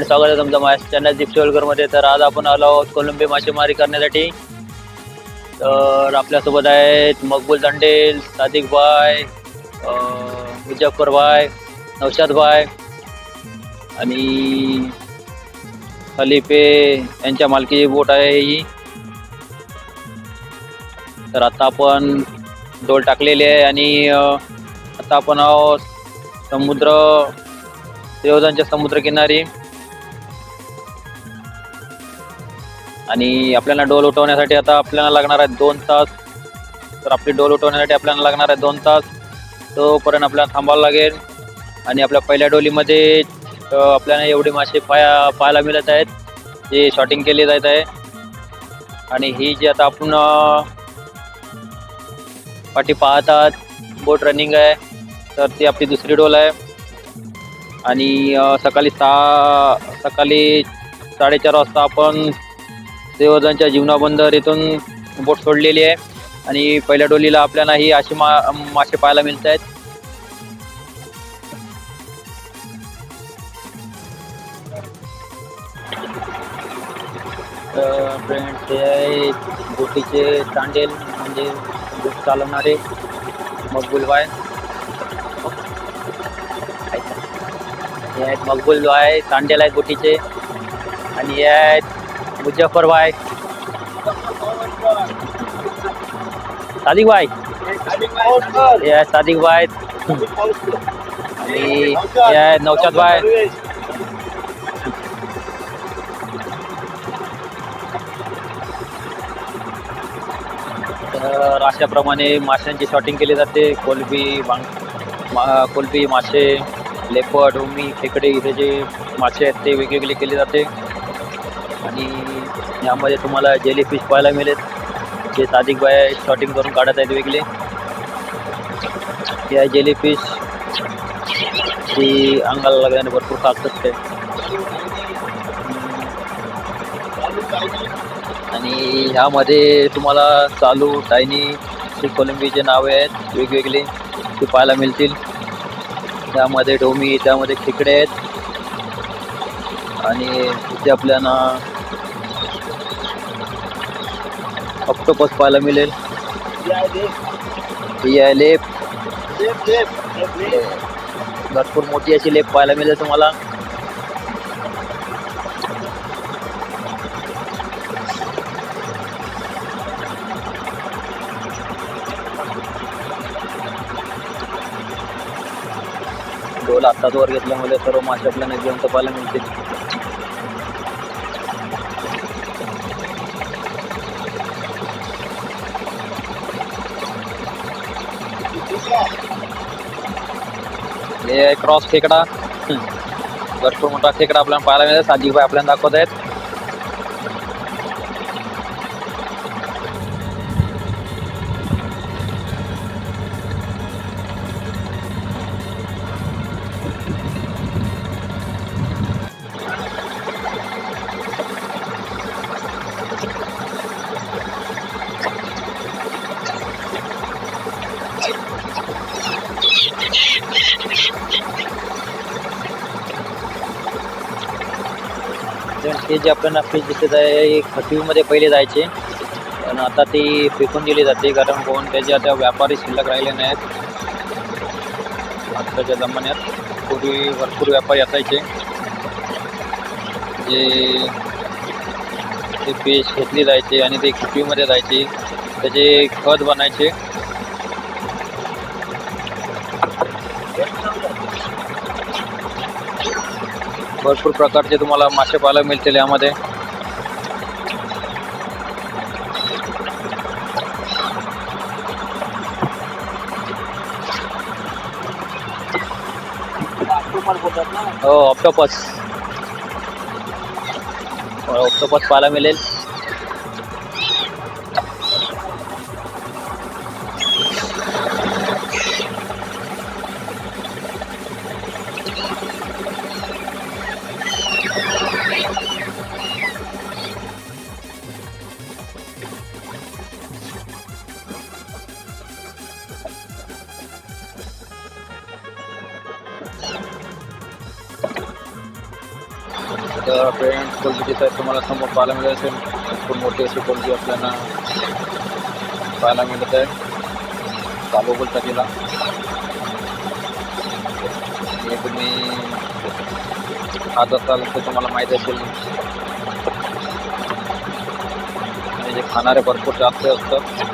स्वागत आहे तुमचं माझ्या चॅनल दीप मध्ये। तर आज आपण आलो आहोत कोलंबी मासेमारी करण्यासाठी। तर आपल्यासोबत आहेत मकबूल दांडेल, सादिक भाई, मुजफ्फर भाई, नौशाद भाई आणि खलीफे यांच्या मालकीची बोट आहे ही। तर आता आपण डोल टाकलेले आहे आणि आता आपण आहोत देवदानच्या समुद्र किनारी आणि आपल्याला डोल उठवण्यासाठी आता आपल्याला लागणार आहे 2 तास। तर आपली डोल उठवण्यासाठी आपल्याला लागणार आहे 2 तास, तोपर्यंत आपल्याला थांबावं लागेल। आणि आपल्या पहिल्या डोलीमध्ये आपल्याला एवढे मासे पाहायला मिळत आहेत जे शॉटिंग केले जात आहे। आणि ही जी आता आपण पाठी पाहतात बोट रनिंग आहे, तर ती आपली दुसरी डोल आहे। आणि सकाळी 4:30 वाजता आपण देवदानच्या जीवना बंदर इथून बोट सोडलेली आहे आणि पहिल्या डोलीला आपल्याला ही अशी मासे पाहायला मिळत आहेत। फ्रेंड्स, हे आहे बोटीचे तांडेल म्हणजे बोट चालवणारे मकबूल भाई। हे आहेत मकबूल भाई, तांडेल आहेत बोटीचे। आणि हे आहेत मुजफ्फर भाई, सादिक भाई, हे आहेत सादिक भाई आणि हे आहेत नौशाद भाई। तर अशाप्रमाणे माशांची शॉटिंग केली जाते। कोलंबी मासे, लेपर्ड, उमी, खेकडे इथे जे मासे आहेत ते वेगवेगळे केले जाते। आणि यामध्ये तुम्हाला जेलीफिश पाहायला मिळेल जे सादिक भाई शॉटिंग करून काढत आहेत वेगळे। या जेलीफिश ती अंगाला लागल्याने भरपूर खातात ते। आणि ह्यामध्ये तुम्हाला चालू, टायनी ही कोलंबीचे नावे आहेत वेगवेगळे ते पाहायला मिळतील। त्यामध्ये ढोमी, त्यामध्ये खेकडे आहेत आणि इथे आपल्याला ऑक्टोपस पाहायला मिळेल। ही आहे लेप, भरपूर मोठी अशी लेप पाहायला मिळेल तुम्हाला। डोल आत्ताच वर घेतल्यामुळे सर्व मासे आपल्याला जिवंत पाहायला मिळतील। हे क्रॉस खेकडा, भरपूर मोठा खेकडा आपल्याला पाहायला मिळेल। सादिक भाई आपल्याला दाखवत आहेत। हे जे आपल्याला फिश दिसत आहे खटवीमध्ये पहिले जायचे, पण आता ती फेकून दिली जाते कारण कोण त्याचे आता व्यापारी शिल्लक राहिले नाहीत। आत्ताच्या जमान्यात पूर्वी भरपूर व्यापारी असायचे जे ते फिश घेतली जायचे आणि ते खटवीमध्ये जायचे, त्याचे खत बनायचे। भरपूर प्रकारचे तुम्हाला मासे पाहायला मिळतील यामध्ये। हो, ऑक्टोपस पाहायला मिळेल। फ्रेंड्स कोलबीची साईज तुम्हाला समोर पाहायला मिळत असेल. खूप मोठी अशी कोलबी आपल्याला पाहायला मिळत आहे. चालू बोलता तिला हे तुम्ही खात असाल तर तुम्हाला माहीत असेल. जे खाणारे भरपूर जास्त असतात.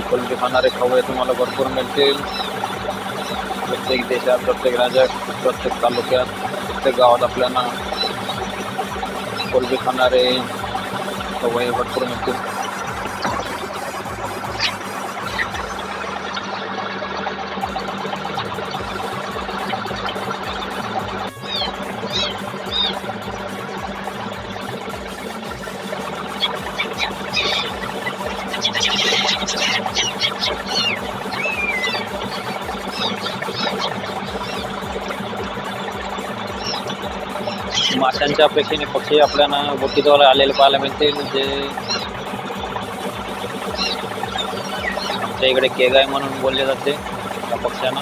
कोलबी खाणारे खवळे तुम्हाला भरपूर मिळतील. प्रत्येक देशात, प्रत्येक राज्यात, प्रत्येक तालुक्यात, प्रत्येक गावात आपल्याला कोलबी खाणारे खवळे भरपूर मिळतील. माशांच्या अपेक्षेने पक्षी आपल्याला बोटीजवळ आलेले पाहायला मिळतील. जे आमच्या इकडे केगाय म्हणून बोलले जाते त्या पक्ष्यांना.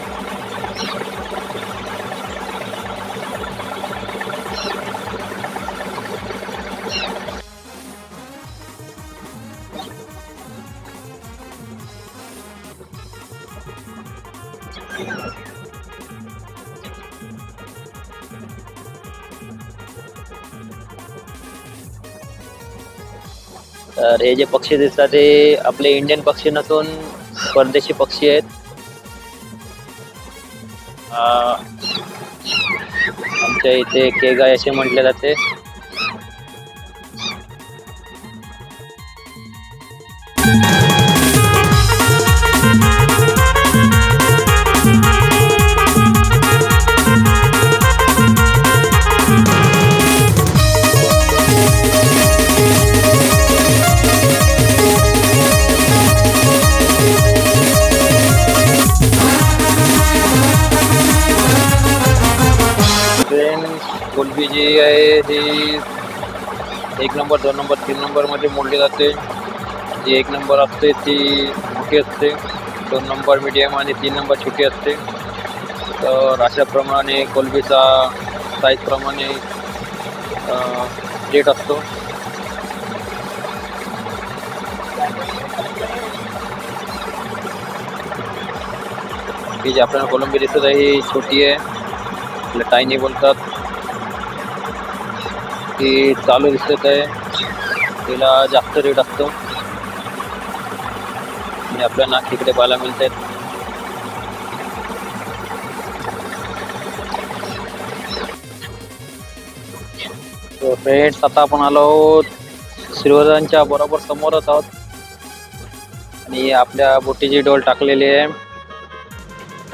तर हे जे पक्षी दिसतात ते आपले इंडियन पक्षी नसून परदेशी पक्षी आहेत. आमच्या इथे केगाय असे म्हटले जाते. कोलबी जी आहे ती 1 नंबर, 2 नंबर, 3 नंबरमध्ये मोडली जाते. जी 1 नंबर असते ती मोठी असते, 2 नंबर मीडियम आणि 3 नंबर छोटी असते. तर अशाप्रमाणे कोलबीचा साईजप्रमाणे रेट असतो. ही जी आपल्याला कोलंबी दिसत आहे ही छोटी आहे, आपल्या टायनी बोलतात. ती चालू दिसत आहे, तिला जास्त रेट असतो आणि आपल्याला तिकडे पाहायला मिळतात. तो फ्रेंड्स आता आपण आलो श्रीवर्धनच्या बरोबर समोरच आहोत आणि आपल्या बोटीची डोल टाकलेली आहे.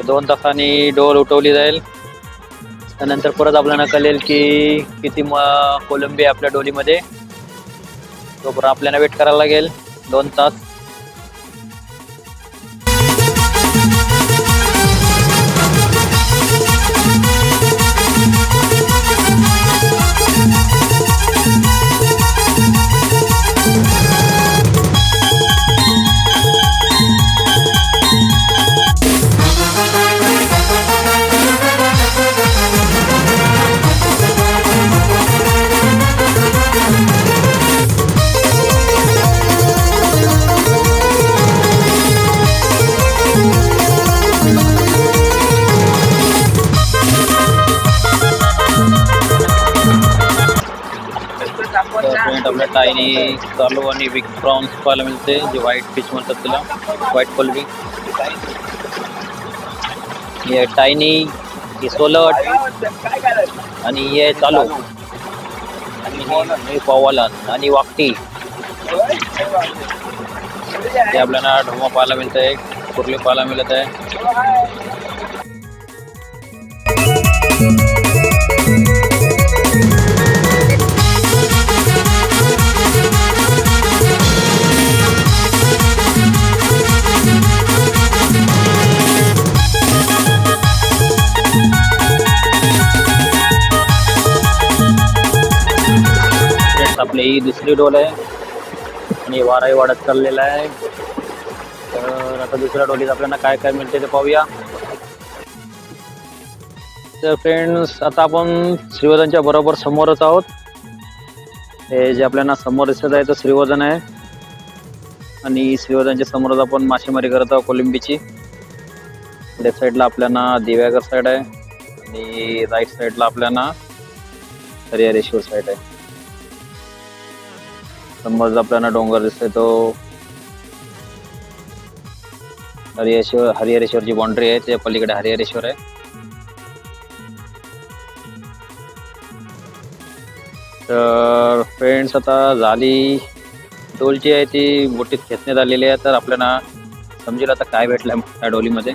2 तासांनी डोल उठवली जाईल. त्यानंतर परत आपल्याला कळेल की किती कोलंबी आपल्या डोलीमध्ये. तोपर्यंत आपल्याला वेट करायला लागेल 2 तास. आपल्या टायनी चालू आणि बिग प्रॉन्स पाहायला मिळते, जे व्हाईट फिश म्हणतात तिला, व्हाईट कोलबी. हे टायनी, ही सोलट आणि हे चालू आणि पवालन आणि वाकटी हे आपल्याला ढोमा पाहायला मिळत आहे, कुर्ली पाहायला मिळत आहे. आपली ही दुसरी डोल आहे आणि वाराही वाढत चाललेला आहे. तर आता दुसऱ्या डोलीत आपल्याला काय काय मिळते ते पाहूया. तर फ्रेंड्स आता आपण श्रीवर्धनच्या बरोबर समोरच आहोत. हे जे आपल्याला समोर दिसत आहे तो श्रीवर्धन आहे आणि श्रीवर्धनच्या समोरच आपण मासेमारी करत आहोत कोलंबीची. लेफ्ट साईडला आपल्याला दिव्यागर साईड आहे आणि राईट साईडला आपल्याला हरिहरेश्वर साईड आहे. समोर आपल्याला डोंगर दिसतोय तो हरिहरेश्वरची बाउंड्री आहे, त्या पलीकडे हरिहरेश्वर आहे. तर फ्रेंड्स आता झाली डोलची आहे ती बोटीत खेचण्यात आलेली आहे. तर आपल्याला समजेल आता काय भेटलंय त्या डोलीमध्ये.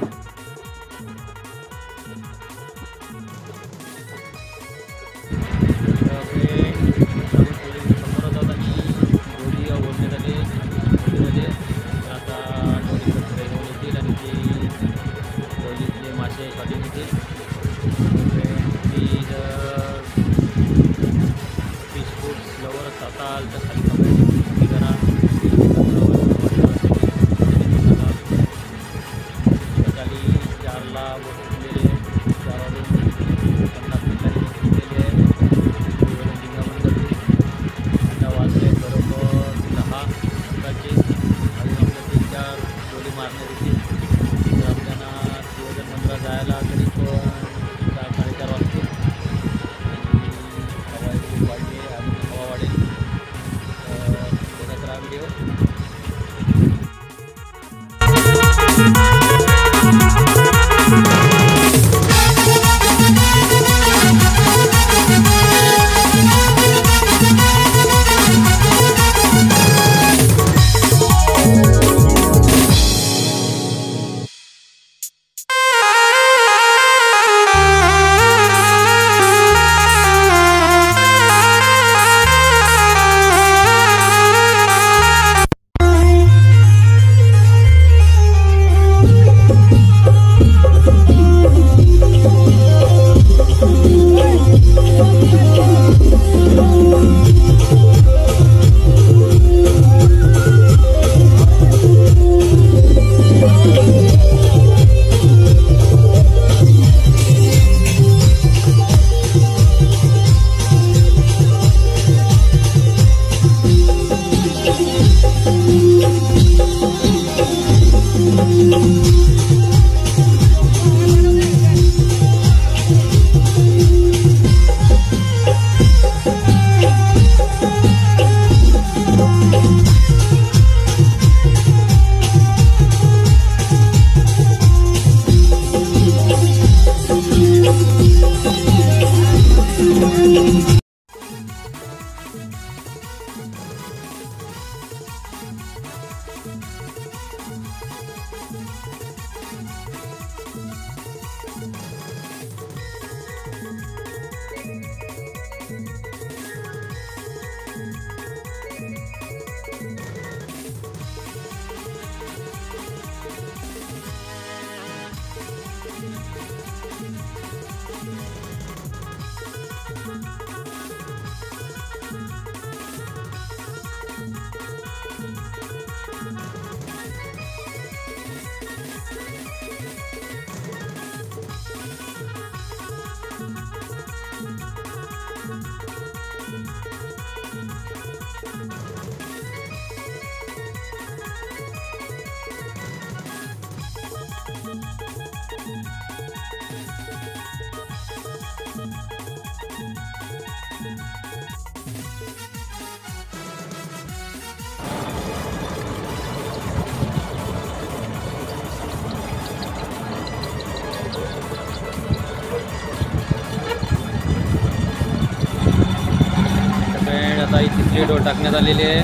आता तिसरी डोल टाकण्यात आलेली आहे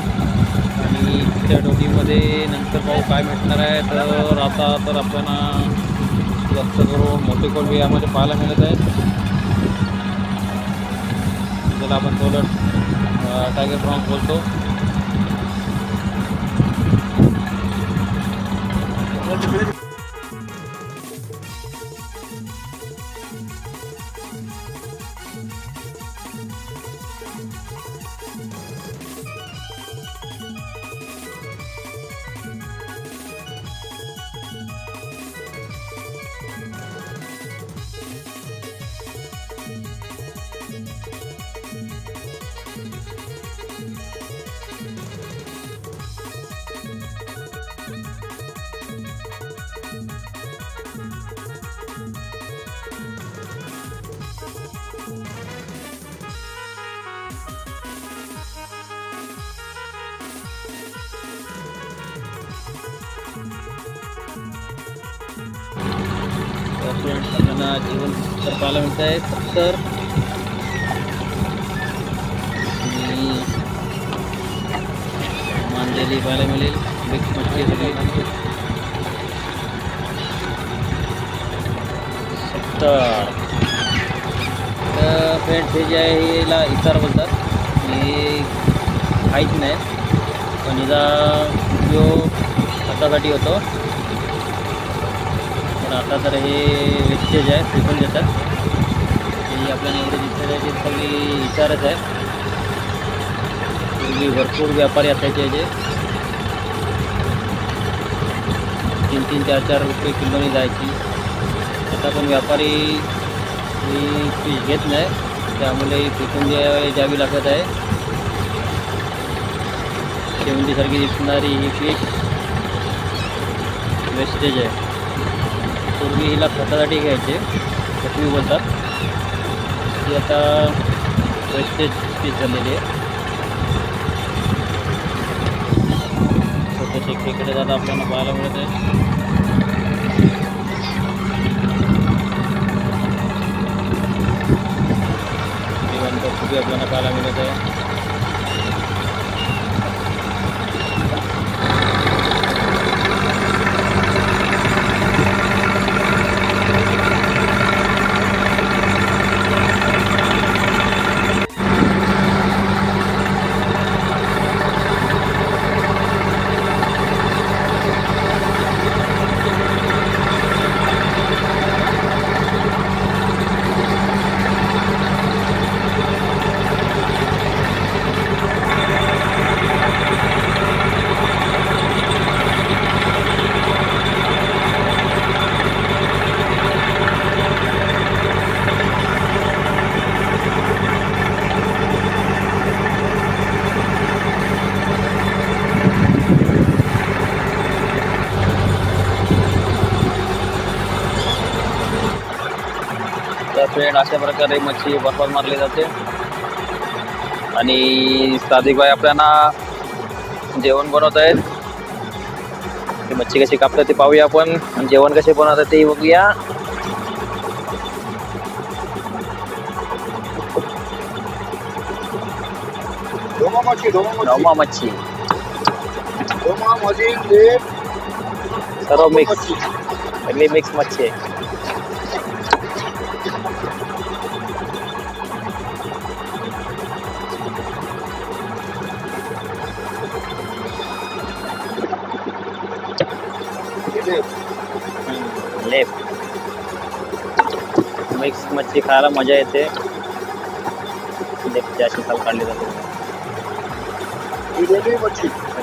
आणि त्या डोलीमध्ये नंतर पाहू काय भेटणार आहे. तर आता तर आपल्याला जास्त करून मोठे कोळंबी यामध्ये पाहायला मिळत आहेत. ज्याला आपण टायगर प्रॉन्स बोलतो. फ्रेंड्स आपल्याला जेवण तर पाहायला मिळत आहे 70 आणि मांदेली पाहायला मिळेल मिक्स मच्छी सगळी 70. तर फ्रेंड्स हे जे आहे याला इतार बोलतात. हे काहीच नाही पण हिचा उपयोग खतासाठी होतो. पण आता तर हे वेस्टेज आहे फेकून देतात. ही आपल्याला एवढे दिसत आहे ते सगळी इतारच आहे. पूर्वी भरपूर व्यापारी असायचे याचे 3-3, 4-4 रुपये किलोनी जायची. आता पण व्यापारी ही फिश घेत नाही त्यामुळे फेकून द्यावी लागत आहे. शेवंतीसारखी दिसणारी ही फिश वेस्टेज आहे. पूर्वी हिला खतासाठी घ्यायचे कटवी बोलतात. ती आता वेस्टेज फिश झालेली आहे. छोटे खेकडे जाता आपल्याला पाहायला मिळत आहे. खूप आपल्याला पाहायला मिळत आहे. तर फ्रेंड अशा प्रकारे मच्छी बर्फात मारली जाते. आणि सादिकभाई आपल्याला जेवण बनवत आहेत. ती मच्छी कशी कापतात ते पाहूया आपण आणि जेवण कसे बनवतात ते बघूया. ढोमा मच्छी सर्व मिक्स सगळी मिक्स मच्छी आहे. लेप मिक्स मच्छी खायला मजा येते. लेपची अशी साल काढली जाते.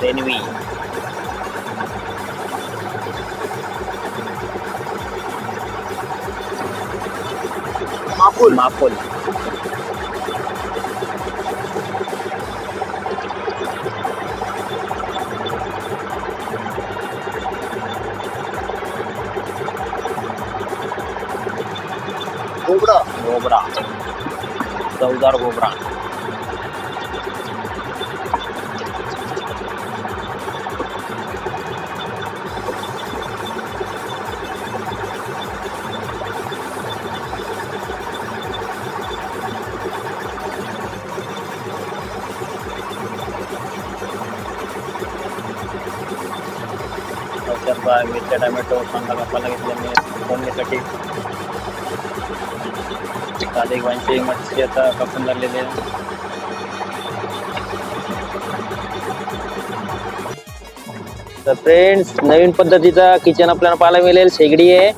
रेनवी माकुल गोबरा चवदार गोबरा. मिरच्या टमॅटो कांदा कापायला घेतल्याने फोडणीसाठी सादिकभाईंची मच्छी आता कापून झालेली आहे. तर फ्रेंड्स नवीन पद्धतीचा किचन आपल्याला पाहायला मिळेल. शेगडी आहे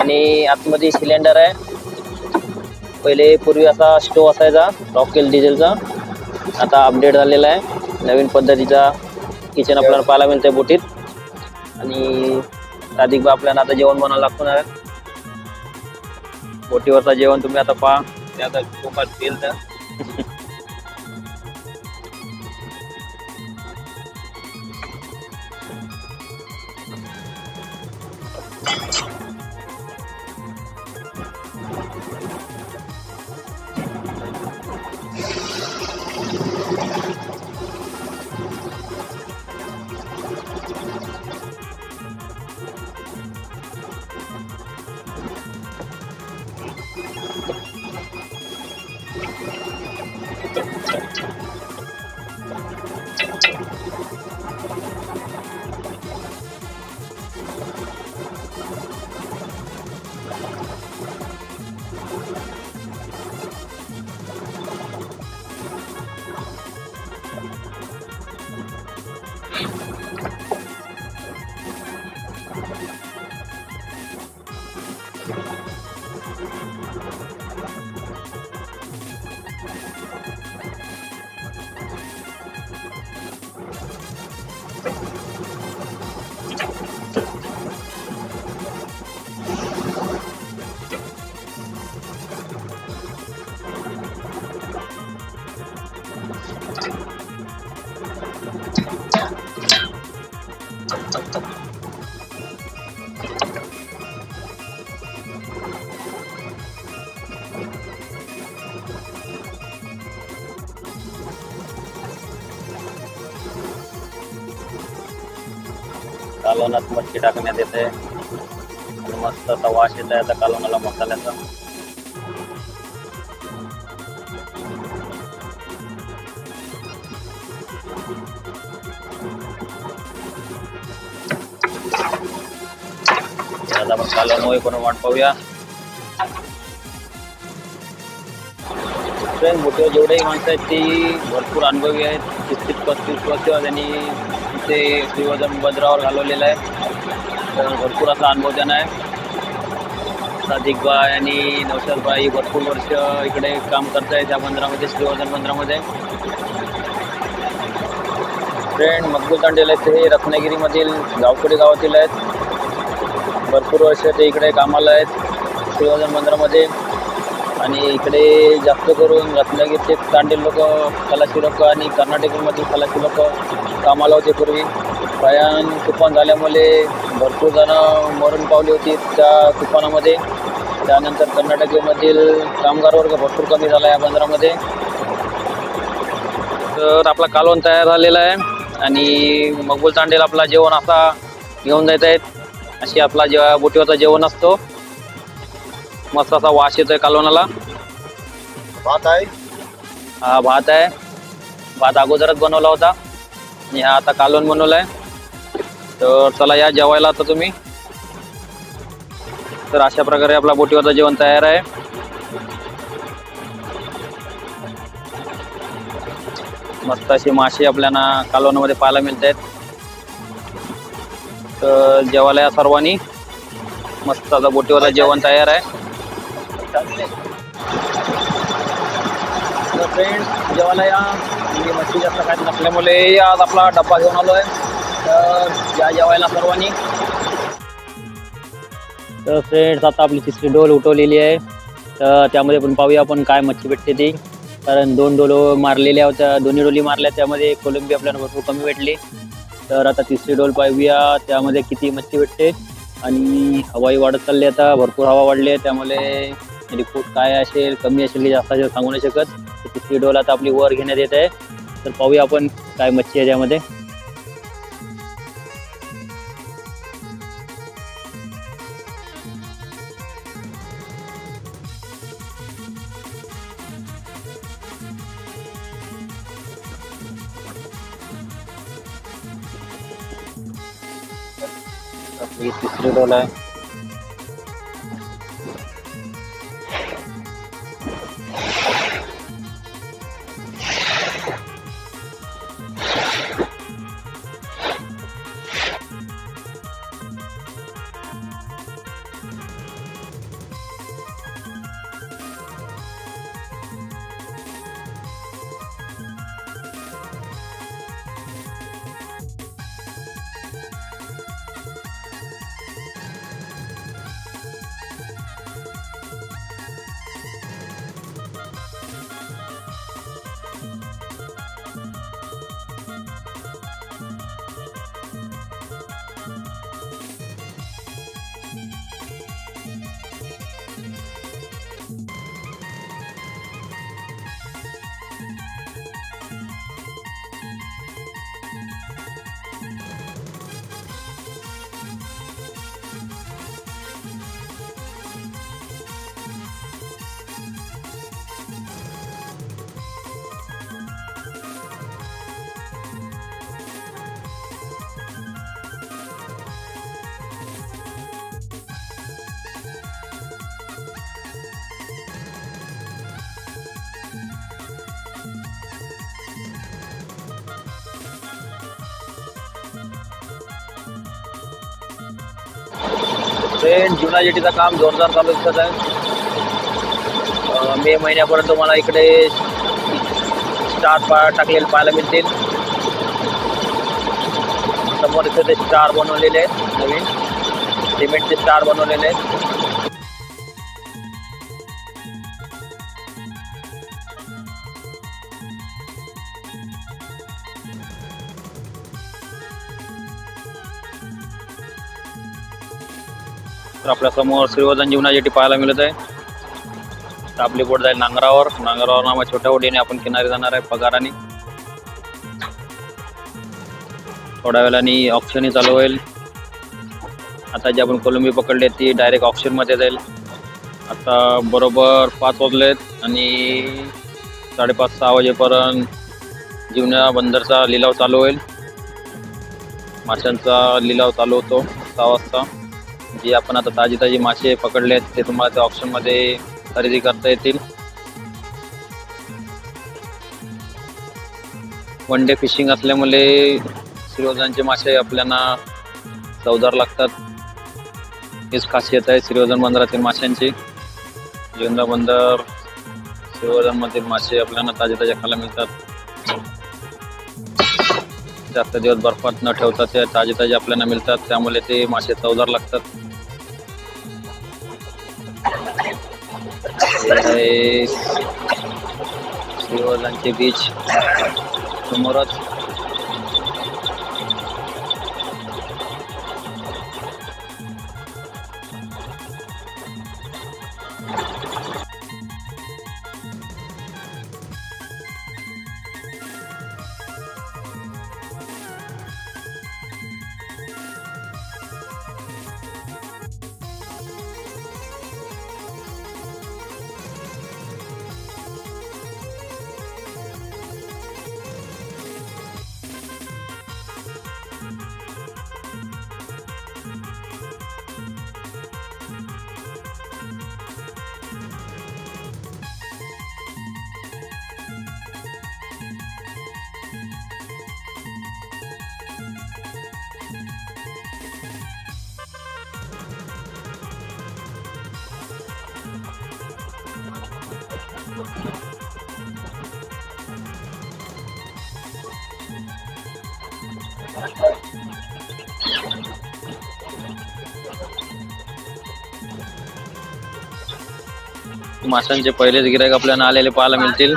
आणि आतमध्ये सिलेंडर आहे. पहिले पूर्वी असा स्टोव असायचा रॉकेल डिझेलचा. आता अपडेट झालेला आहे. नवीन पद्धतीचा किचन आपल्याला पाहायला मिळतंय बोटीत. आणि सादिकभाई आपल्याला आता जेवण बनवायला लागणार आहे. बोटीवरचा जेवण तुम्ही आता पहा. ते आता खूप तेल तर कालवणात मच्छी टाकण्यात येते आणि मस्त असा वास येत आहे आता कालवणाला मसाल्याचा. आता आपण कालवण होईपर्यंत वाट पाहूया. मोठे जेवढेही माणसं आहेत ती भरपूर अनुभवी आहेत. 30-35 वर्ष त्यांनी इथे श्रीवर्धन बंदरावर घालवलेलं आहे. तर भरपूर असा अनुभव त्यांना आहे. सादिकबाई आणि नौशादबाई भरपूर वर्ष इकडे काम करत आहेत त्या बंदरामध्ये, श्रीवर्धन बंदरामध्ये. फ्रेंड मकबूल तांडेल आहेत हे रत्नागिरीमधील गावखेडी गावातील आहेत. भरपूर वर्ष ते इकडे कामाला आहेत श्रीवर्धन बंदरामध्ये. आणि इकडे जास्त करून रत्नागिरीचे तांडेल लोक, खलाशी लोक आणि कर्नाटकमधील खलाशी लोक कामाला होते पूर्वी. भयान तुफान झाल्यामुळे भरपूर जणं मरून पावली होती त्या तुफानामध्ये. त्यानंतर कर्नाटकमधील कामगार वर्ग भरपूर कमी झाला या बंदरामध्ये. तर आपला कालवण तयार झालेला आहे आणि मकबूल तांडेल आपला जेवण असा घेऊन जात आहेत. अशी आपला बोटीवरचा जेवण असतो. मस्त असा वास येतोय कालवणाला. भात आहे, हा भात आहे. भात अगोदरच बनवला होता आणि हा आता कालवण बनवलाय. तर चला या जेवायला आता तुम्ही. तर अशा प्रकारे आपला बोटीवरचं जेवण तयार आहे. मस्त अशी मासे आपल्याला कालवणामध्ये पाहायला मिळत आहेत. तर जेवायला या सर्वांनी. मस्त आता बोटीवरचं जेवण तयार आहे. तर फ्रेंड्स जेवायला या. मी मच्छी जास्त खात नसल्यामुळे आज आपला डब्बा घेऊन आलो आहे. तर या जेवायला सर्वांनी. तर फ्रेंड्स आता आपली तिसरी डोल उठवलेली आहे. तर त्यामध्ये पण पाहूया आपण काय मच्छी भेटते ती. कारण 2 डोल मारलेल्या होत्या, दोन्ही डोली मारल्या, त्यामध्ये कोलंबी आपल्याला भरपूर कमी भेटली. तर आता तिसरी डोल पाहूया त्यामध्ये किती मच्छी भेटते. आणि हवाही वाढत चालली, आता भरपूर हवा वाढली आहे त्यामुळे रिपोर्ट काय असेल, कमी असेल की जास्त असेल सांगू नाही शकत. तर तिसरी डोल आता आपली वर घेण्यात येत आहे. तर पाहूया आपण काय मच्छी आहे त्यामध्ये. ही तिसरी डोल आहे. ट्रेन जुना जेटीचं काम जोरदार चालू दिसत आहे. मे महिन्यापर्यंत मला इकडे स्टार टाकलेले पाहायला मिळतील. समोर इथे ते स्टार बनवलेले आहेत, नवीन सिमेंटचे स्टार बनवलेले आहेत. तर आपल्या समोर श्रीवर्धन जीवना जेटी पाहायला मिळत आहे. तर आपली बोट जाईल नांगरावर नामा छोट्या ओढीने आपण किनारी जाणार आहे पगाराने. थोड्या वेळाने ऑप्शनही चालू होईल. आता जी आपण कोलंबी पकडली ती डायरेक्ट ऑप्शन मध्ये जाईल. आता बरोबर 5 वाजलेत आणि 5:30-6 वाजेपर्यंत जीवना बंदरचा लिलाव चालू होईल. माशांचा लिलाव चालू होतो 6 वाजता. जे आपण आता ताजी मासे पकडलेत ते तुम्हाला त्या ऑप्शन मध्ये खरेदी करता येतील. वन डे फिशिंग असल्यामुळे श्रीवर्धनचे मासे आपल्याला चवदार लागतात. हीच खासियत आहे श्रीवर्धन बंदरातील माशांची. जीवना बंदर श्रीवर्धन मधील मासे आपल्याला ताजे खायला मिळतात. जास्त दिवस बर्फात न ठेवता ते ताजे आपल्याला मिळतात, त्यामुळे ते मासे चवदार लागतात. श्रीवर्धनचे बीच समोरच. माशांचे पहिलेच गिराईक आपल्याला आलेले पाहायला मिळतील.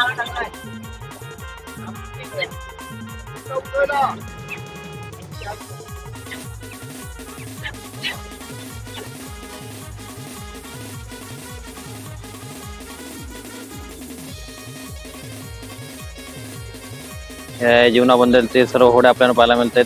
जीवना बंदरचे सर्व होड्या आपल्याला पाहायला मिळतात.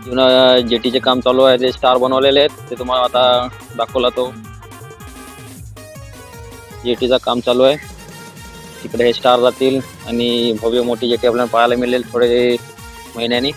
जीवना जेटीचे काम चालू आहे. ते स्टार बनवलेले आहेत, ते तुम्हाला आता दाखवला. तो जेटीचा काम चालू आहे. तिकडे हे स्टार जातील आणि भव्य मोठी जेटी आपल्याला पाहायला मिळेल थोडे महिन्यांनी.